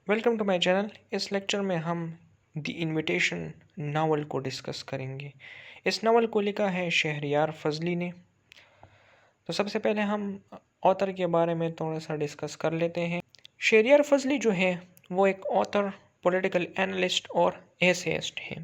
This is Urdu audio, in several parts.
Welcome to my channel. اس لیکچر میں ہم دی انویٹیشن ناول کو ڈسکس کریں گے۔ اس ناول کو لکھا ہے شہریار فضلی نے۔ تو سب سے پہلے ہم آتھر کے بارے میں تھوڑا سا ڈسکس کر لیتے ہیں۔ شہریار فضلی جو ہے وہ ایک آتھر، پولیٹیکل اینالسٹ اور ایسیسٹ ہیں۔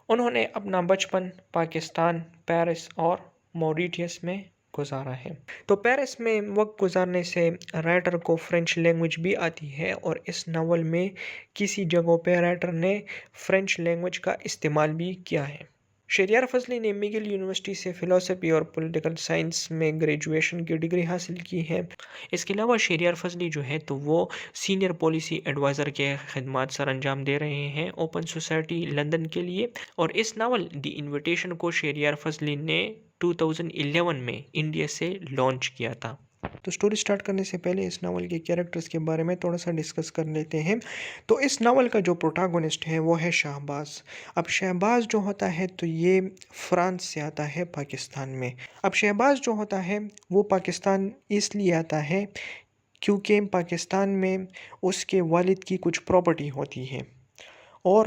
انہوں نے اپنا بچپن پاکستان، پیرس اور موریٹیس میں گزارا ہے۔ تو پیرس میں وقت گزارنے سے رائٹر کو فرینچ لینگویج بھی آتی ہے، اور اس ناول میں کسی جگہوں پہ رائٹر نے فرینچ لینگویج کا استعمال بھی کیا ہے۔ شہریار فضلی نے میگل یونیورسٹی سے فلسفی اور پولیٹیکل سائنس میں گریجویشن کی ڈگری حاصل کی ہے۔ اس کے علاوہ شہریار فضلی جو ہے تو وہ سینئر پالیسی ایڈوائزر کے خدمات سر انجام دے رہے ہیں اوپن سوسائٹی لندن کے لیے۔ اور اس ناول دی انویٹیشن کو شہریار فضلی نے 2011 میں انڈیا سے لانچ کیا تھا۔ تو سٹوری سٹارٹ کرنے سے پہلے اس ناول کے کیریکٹرز کے بارے میں تھوڑا سا ڈسکس کر لیتے ہیں۔ تو اس ناول کا جو پروٹاگونسٹ ہے وہ ہے شہباز۔ اب شہباز جو ہوتا ہے تو یہ فرانس سے آتا ہے پاکستان میں۔ اب شہباز جو ہوتا ہے وہ پاکستان اس لیے آتا ہے کیونکہ پاکستان میں اس کے والد کی کچھ پراپرٹی ہوتی ہے، اور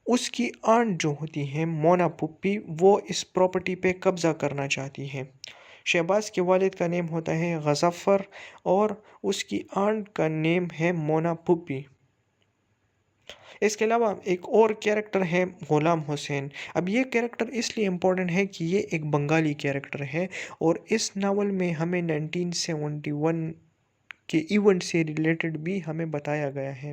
اس کی آنٹ جو ہوتی ہے مونا پھپھی، وہ اس پراپرٹی پہ قبضہ کرنا چاہتی ہے۔ شہباز کے والد کا نیم ہوتا ہے غضفر، اور اس کی آنٹ کا نیم ہے مونا پھپھی۔ اس کے علاوہ ایک اور کیریکٹر ہے غلام حسین۔ اب یہ کیریکٹر اس لیے امپورٹنٹ ہے کہ یہ ایک بنگالی کیریکٹر ہے، اور اس ناول میں ہمیں 1971 کے ایونٹ سے ریلیٹڈ بھی ہمیں بتایا گیا ہے۔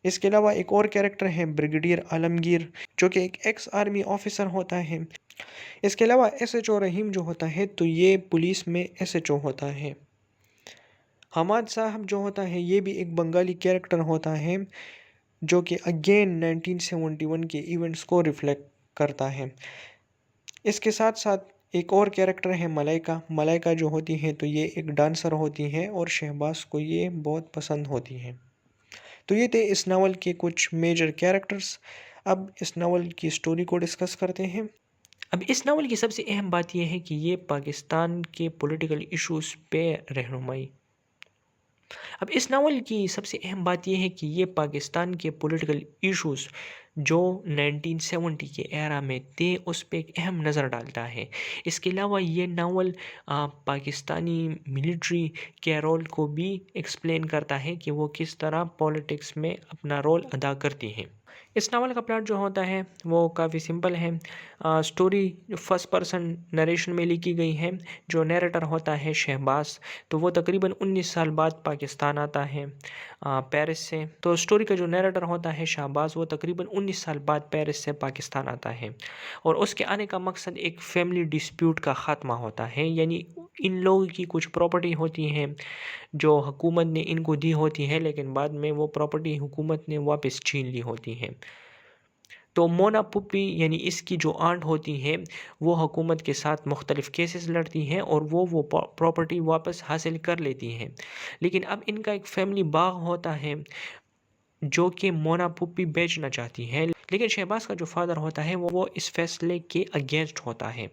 اس کے علاوہ ایک اور کیریکٹر ہے بریگیڈیئر عالمگیر، جو کہ ایک ایکس آرمی آفیسر ہوتا ہے۔ اس کے علاوہ ایس ایچ او رحیم جو ہوتا ہے تو یہ پولیس میں ایس ایچ او ہوتا ہے۔ حماد صاحب جو ہوتا ہے یہ بھی ایک بنگالی کیریکٹر ہوتا ہے، جو کہ اگین 1971 کے ایونٹس کو ریفلیکٹ کرتا ہے۔ اس کے ساتھ ساتھ ایک اور کیریکٹر ہے ملائکہ۔ ملائکہ جو ہوتی ہے تو یہ ایک ڈانسر ہوتی ہے، اور شہباز کو یہ بہت پسند ہوتی ہے۔ تو یہ تھے اس ناول کے کچھ میجر کیریکٹرز۔ اب اس ناول کی سٹوری کو ڈسکس کرتے ہیں۔ اب اس ناول کی سب سے اہم بات یہ ہے کہ یہ پاکستان کے پولیٹیکل ایشوز پہ رہنمائی۔ اب اس ناول کی سب سے اہم بات یہ ہے کہ یہ پاکستان کے پولیٹیکل ایشوز جو 1970 کے ایرا میں تھے اس پہ ایک اہم نظر ڈالتا ہے۔ اس کے علاوہ یہ ناول پاکستانی ملٹری کے رول کو بھی ایکسپلین کرتا ہے کہ وہ کس طرح پولیٹکس میں اپنا رول ادا کرتی ہیں۔ اس ناول کا پلاٹ جو ہوتا ہے وہ کافی سمپل ہے۔ سٹوری فرسٹ پرسن نریشن میں لکھی گئی ہے۔ جو نیریٹر ہوتا ہے شہباز، تو وہ تقریباً 19 سال بعد پاکستان آتا ہے پیرس سے۔ تو سٹوری کا جو نیریٹر ہوتا ہے شہباز، وہ تقریباً 19 سال بعد پیرس سے پاکستان آتا ہے، اور اس کے آنے کا مقصد ایک فیملی ڈسپیوٹ کا خاتمہ ہوتا ہے۔ یعنی ان لوگوں کی کچھ پراپرٹی ہوتی ہیں جو حکومت نے ان کو دی ہوتی ہے، لیکن بعد میں وہ پراپرٹی حکومت نے واپس چھین لی ہوتی ہے۔ تو مونا پھپھی یعنی اس کی جو آنٹ ہوتی ہے وہ حکومت کے ساتھ مختلف کیسز لڑتی ہیں، اور وہ پراپرٹی واپس حاصل کر لیتی ہیں۔ لیکن اب ان کا ایک فیملی باغ ہوتا ہے جو کہ مونا پھپھی بیچنا چاہتی ہے، لیکن شہباز کا جو فادر ہوتا ہے وہ اس فیصلے کے اگینسٹ ہوتا ہے۔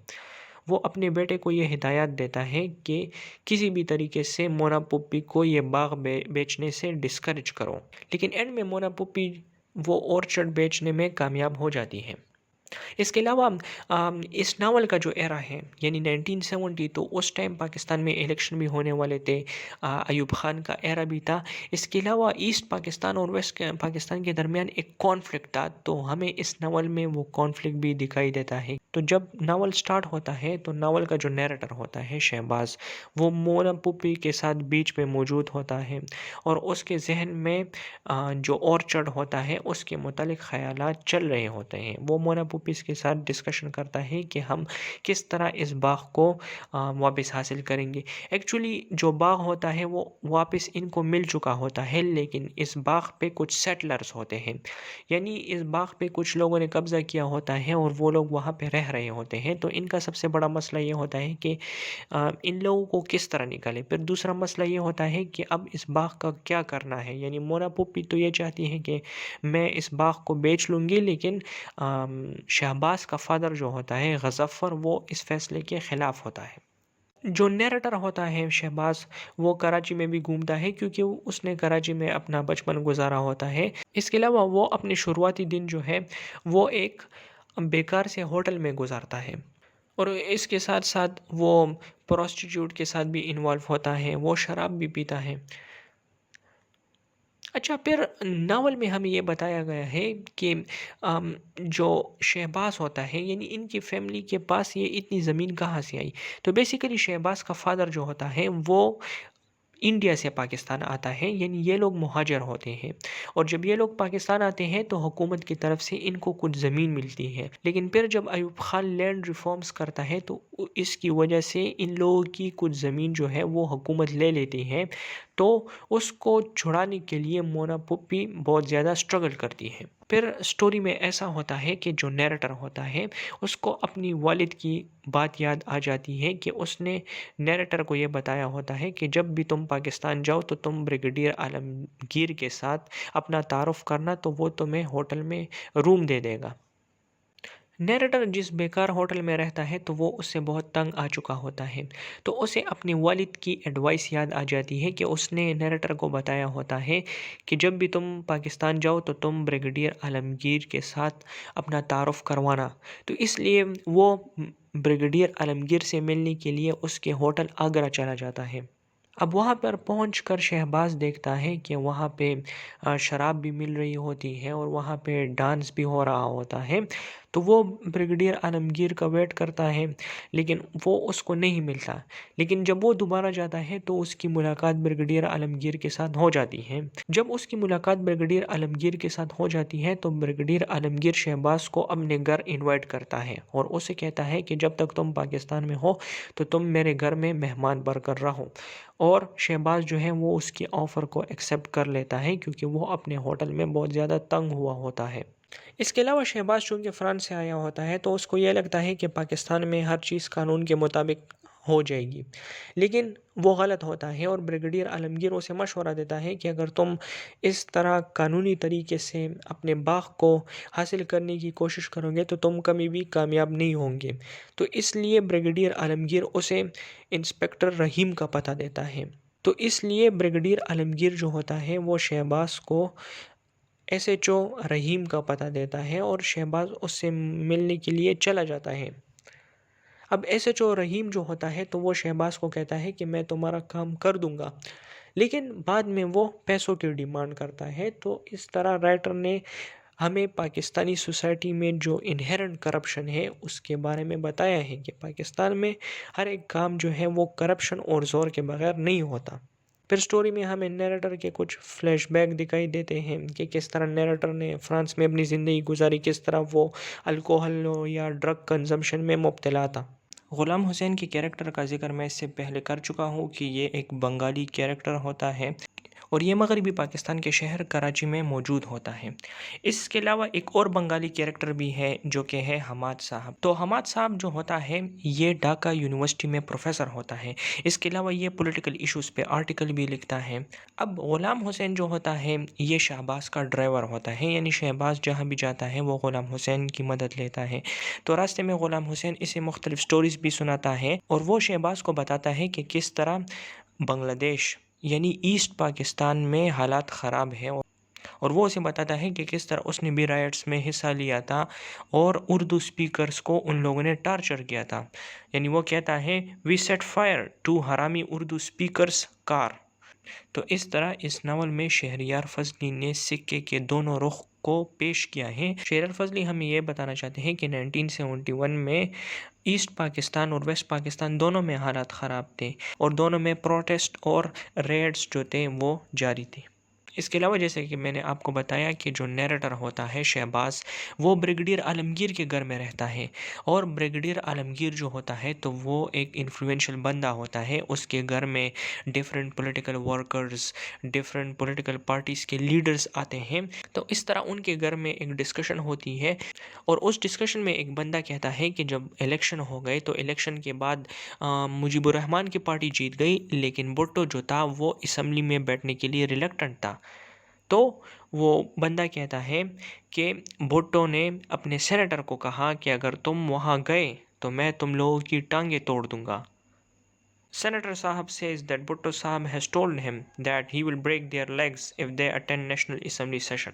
وہ اپنے بیٹے کو یہ ہدایت دیتا ہے کہ کسی بھی طریقے سے مونا پھپھی کو یہ باغ بیچنے سے ڈسکریج کرو، لیکن اینڈ میں مونا پھپھی وہ اورچرڈ بیچنے میں کامیاب ہو جاتی ہے۔ اس کے علاوہ اس ناول کا جو ایرا ہے یعنی 1970، تو اس ٹائم پاکستان میں الیکشن بھی ہونے والے تھے، ایوب خان کا ایرا بھی تھا۔ اس کے علاوہ ایسٹ پاکستان اور ویسٹ پاکستان کے درمیان ایک کانفلکٹ تھا، تو ہمیں اس ناول میں وہ کانفلکٹ بھی دکھائی دیتا ہے۔ تو جب ناول سٹارٹ ہوتا ہے تو ناول کا جو نیریٹر ہوتا ہے شہباز، وہ مونا پھپھی کے ساتھ بیچ پہ موجود ہوتا ہے، اور اس کے ذہن میں جو اورچرڈ ہوتا ہے اس کے متعلق خیالات چل رہے ہوتے ہیں۔ وہ مونا پھپھی کے ساتھ ڈسکشن کرتا ہے کہ ہم کس طرح اس باغ کو واپس حاصل کریں گے۔ ایکچولی جو باغ ہوتا ہے وہ واپس ان کو مل چکا ہوتا ہے، لیکن اس باغ پہ کچھ سیٹلرز ہوتے ہیں، یعنی اس باغ پہ کچھ لوگوں نے قبضہ کیا ہوتا ہے اور وہ لوگ وہاں پہ رہ رہے ہوتے ہیں۔ تو ان کا سب سے بڑا مسئلہ یہ ہوتا ہے کہ ان لوگوں کو کس طرح نکالے۔ پھر دوسرا مسئلہ یہ ہوتا ہے کہ اب اس باغ کا کیا کرنا ہے۔ یعنی مونا پھپھی تو یہ چاہتی ہے کہ میں اس باغ کو بیچ لوں گی، لیکن شہباز کا فادر جو ہوتا ہے غضفر، وہ اس فیصلے کے خلاف ہوتا ہے۔ جو نیریٹر ہوتا ہے شہباز، وہ کراچی میں بھی گھومتا ہے کیونکہ اس نے کراچی میں اپنا بچپن گزارا ہوتا ہے۔ اس کے علاوہ وہ اپنے شروعاتی دن جو ہے وہ ایک بیکار سے ہوٹل میں گزارتا ہے، اور اس کے ساتھ ساتھ وہ پروسٹیٹیوٹ کے ساتھ بھی انوالو ہوتا ہے، وہ شراب بھی پیتا ہے۔ اچھا، پھر ناول میں ہمیں یہ بتایا گیا ہے کہ جو شہباز ہوتا ہے، یعنی ان کی فیملی کے پاس یہ اتنی زمین کہاں سے آئی؟ تو بیسیکلی شہباز کا فادر جو ہوتا ہے وہ انڈیا سے پاکستان آتا ہے، یعنی یہ لوگ مہاجر ہوتے ہیں، اور جب یہ لوگ پاکستان آتے ہیں تو حکومت کی طرف سے ان کو کچھ زمین ملتی ہے، لیکن پھر جب ایوب خان لینڈ ریفارمز کرتا ہے تو اس کی وجہ سے ان لوگوں کی کچھ زمین جو ہے وہ حکومت لے لیتی ہے، تو اس کو چھڑانے کے لیے مونا پپی بہت زیادہ سٹرگل کرتی ہے۔ پھر سٹوری میں ایسا ہوتا ہے کہ جو نیریٹر ہوتا ہے اس کو اپنی والد کی بات یاد آ جاتی ہے کہ اس نے نیریٹر کو یہ بتایا ہوتا ہے کہ جب بھی تم پاکستان جاؤ تو تم بریگیڈیئر عالمگیر کے ساتھ اپنا تعارف کرنا، تو وہ تمہیں ہوٹل میں روم دے دے گا۔ نیریٹر جس بیکار ہوٹل میں رہتا ہے تو وہ اس سے بہت تنگ آ چکا ہوتا ہے، تو اسے اپنی والد کی ایڈوائس یاد آ جاتی ہے کہ اس نے نیریٹر کو بتایا ہوتا ہے کہ جب بھی تم پاکستان جاؤ تو تم بریگیڈیئر عالمگیر کے ساتھ اپنا تعارف کروانا، تو اس لیے وہ بریگیڈیئر عالمگیر سے ملنے کے لیے اس کے ہوٹل آگرہ چلا جاتا ہے۔ اب وہاں پر پہنچ کر شہباز دیکھتا ہے کہ وہاں پہ شراب بھی مل رہی ہوتی ہے اور وہاں پہ ڈانس بھی ہو رہا ہوتا ہے، تو وہ بریگیڈیئر عالمگیر کا ویٹ کرتا ہے لیکن وہ اس کو نہیں ملتا، لیکن جب وہ دوبارہ جاتا ہے تو اس کی ملاقات بریگیڈیئر عالمگیر کے ساتھ ہو جاتی ہے۔ جب اس کی ملاقات بریگیڈیئر عالمگیر کے ساتھ ہو جاتی ہے تو بریگیڈیئر عالمگیر شہباز کو اپنے گھر انوائٹ کرتا ہے اور اسے کہتا ہے کہ جب تک تم پاکستان میں ہو تو تم میرے گھر میں مہمان بن کر رہو، اور شہباز جو ہے وہ اس کی آفر کو ایکسیپٹ کر لیتا ہے کیونکہ وہ اپنے ہوٹل میں بہت زیادہ تنگ ہوا ہوتا ہے۔ اس کے علاوہ شہباز چونکہ فرانس سے آیا ہوتا ہے تو اس کو یہ لگتا ہے کہ پاکستان میں ہر چیز قانون کے مطابق ہو جائے گی، لیکن وہ غلط ہوتا ہے، اور بریگیڈیئر عالمگیر اسے مشورہ دیتا ہے کہ اگر تم اس طرح قانونی طریقے سے اپنے باغ کو حاصل کرنے کی کوشش کرو گے تو تم کبھی بھی کامیاب نہیں ہوں گے، تو اس لیے بریگیڈیئر عالمگیر اسے انسپکٹر رحیم کا پتہ دیتا ہے۔ تو اس لیے بریگیڈیئر عالمگیر جو ہوتا ہے وہ شہباز کو ایس ایچ او رحیم کا پتہ دیتا ہے اور شہباز اس سے ملنے کے لیے چلا جاتا ہے۔ اب ایس ایچ او رحیم جو ہوتا ہے تو وہ شہباز کو کہتا ہے کہ میں تمہارا کام کر دوں گا، لیکن بعد میں وہ پیسوں کی ڈیمانڈ کرتا ہے۔ تو اس طرح رائٹر نے ہمیں پاکستانی سوسائٹی میں جو انہیرنٹ کرپشن ہے اس کے بارے میں بتایا ہے کہ پاکستان میں ہر ایک کام جو ہے وہ کرپشن اور زور کے بغیر نہیں ہوتا۔ پھر سٹوری میں ہمیں نیریٹر کے کچھ فلیش بیک دکھائی دیتے ہیں کہ کس طرح نیریٹر نے فرانس میں اپنی زندگی گزاری، کس طرح وہ الکوہل یا ڈرگ کنزمپشن میں مبتلا تھا۔ غلام حسین کے کیریکٹر کا ذکر میں اس سے پہلے کر چکا ہوں کہ یہ ایک بنگالی کیریکٹر ہوتا ہے اور یہ مغربی پاکستان کے شہر کراچی میں موجود ہوتا ہے۔ اس کے علاوہ ایک اور بنگالی کیریکٹر بھی ہے جو کہ ہے حماد صاحب۔ تو حماد صاحب جو ہوتا ہے یہ ڈھاکہ یونیورسٹی میں پروفیسر ہوتا ہے۔ اس کے علاوہ یہ پولیٹیکل ایشوز پہ آرٹیکل بھی لکھتا ہے۔ اب غلام حسین جو ہوتا ہے یہ شہباز کا ڈرائیور ہوتا ہے، یعنی شہباز جہاں بھی جاتا ہے وہ غلام حسین کی مدد لیتا ہے، تو راستے میں غلام حسین اسے مختلف سٹوریز بھی سناتا ہے اور وہ شہباز کو بتاتا ہے کہ کس طرح بنگلہ دیش یعنی ایسٹ پاکستان میں حالات خراب ہیں، اور وہ اسے بتاتا ہے کہ کس طرح اس نے بھی رائٹس میں حصہ لیا تھا اور اردو سپیکرز کو ان لوگوں نے ٹارچر کیا تھا، یعنی وہ کہتا ہے وی سیٹ فائر ٹو حرامی اردو سپیکرز کار۔ تو اس طرح اس ناول میں شہریار فضلی نے سکے کے دونوں رخ کو پیش کیا ہے۔ شہریار فضلی ہمیں یہ بتانا چاہتے ہیں کہ 1971 میں ایسٹ پاکستان اور ویسٹ پاکستان دونوں میں حالات خراب تھے اور دونوں میں پروٹیسٹ اور ریڈز جو تھے وہ جاری تھے۔ اس کے علاوہ جیسے کہ میں نے آپ کو بتایا کہ جو نیریٹر ہوتا ہے شہباز، وہ بریگیڈیئر عالمگیر کے گھر میں رہتا ہے، اور بریگیڈیئر عالمگیر جو ہوتا ہے تو وہ ایک انفلوئنشل بندہ ہوتا ہے۔ اس کے گھر میں different political workers, different political parties کے لیڈرز آتے ہیں، تو اس طرح ان کے گھر میں ایک ڈسکشن ہوتی ہے، اور اس ڈسکشن میں ایک بندہ کہتا ہے کہ جب الیکشن ہو گئے تو الیکشن کے بعد مجیب الرحمان کی پارٹی جیت گئی، لیکن بھٹو جو تھا وہ اسمبلی میں بیٹھنے کے لیے ریلیکٹنٹ تھا۔ تو وہ بندہ کہتا ہے کہ بھٹو نے اپنے سینیٹر کو کہا کہ اگر تم وہاں گئے تو میں تم لوگوں کی ٹانگیں توڑ دوں گا۔ Senator Sahab says that Bhutto Sahab has told him that he will break their legs if they attend National Assembly session.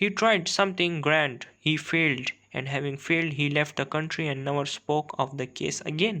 He tried something grand, he failed, and having failed, he left the country and never spoke of the case again.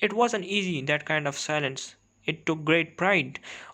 It wasn't easy, that kind of silence. It took great pride.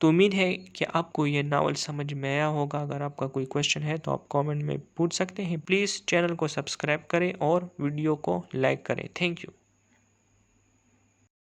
تو امید ہے کہ آپ کو یہ ناول سمجھ میں آیا ہوگا. اگر آپ کا کوئی کویشچن ہے تو آپ کامنٹ میں پوچھ سکتے ہیں. پلیز چینل کو سبسکرائب کریں اور ویڈیو کو لائک کریں. Thank you.